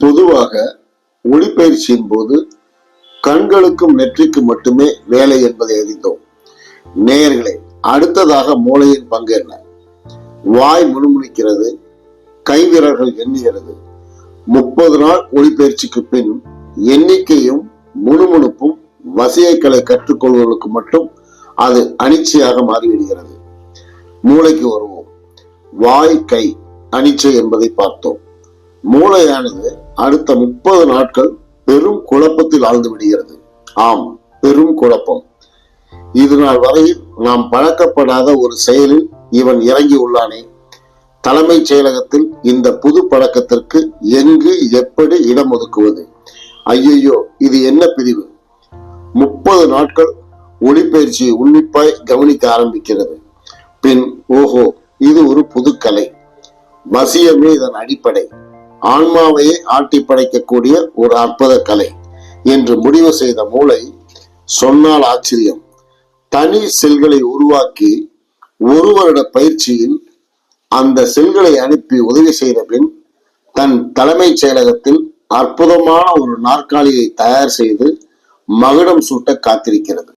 பொதுவாக ஒளிப்பயிற்சியின் போது கண்களுக்கும் நெற்றிக்கும் மட்டுமே வேலை என்பதை அறிந்தோம். நேயர்களே, அடுத்ததாக மூளையின் பங்கு என்ன? வாய் முணுமுணுக்கிறது, கைவிரல்கள் எண்ணுகிறது. 30 நாள் ஒளிப்பயிற்சிக்கு பின் எண்ணிக்கையும் முணுமுணுப்பும் வசியக்கலை கற்றுக்கொள்வதற்கு மட்டும் அது அனிச்சையாக மாறிவிடுகிறது. மூளைக்கு வருவோம். வாய் கை அனிச்சை என்பதை பார்த்தோம். மூளையானது அடுத்த 30 நாட்கள் பெரும் குழப்பத்தில் ஆழ்ந்து விடுகிறது. ஆம், பெரும் குழப்பம். இது நாள் வரையில் நாம் பழக்கப்படாத ஒரு செயலில் இவன் இறங்கி உள்ளானே. தலைமைச் செயலகத்தில் இந்த புது பழக்கத்திற்கு எங்கு எப்படி இடம் ஒதுக்குவது? ஐயையோ, இது என்ன பிரிவு? 30 நாட்கள் ஒளிப்பயிற்சியை உன்னிப்பாய் கவனிக்க ஆரம்பிக்கிறது. பின் ஓஹோ, இது ஒரு புது கலை, வசியமே இதன் அடிப்படை, ஆன்மாவையே ஆட்டி படைக்கக்கூடிய ஒரு அற்புத கலை என்று முடிவு செய்த மூளை சொன்னால் ஆச்சரியம். தனி செல்களை உருவாக்கி ஒரு வருட பயிற்சியில் அந்த செல்களை அனுப்பி உதவி செய்த பின் தன் தலைமைச் செயலகத்தில் அற்புதமான ஒரு நாற்காலியை தயார் செய்து மகுடம் சூட்ட காத்திருக்கிறது.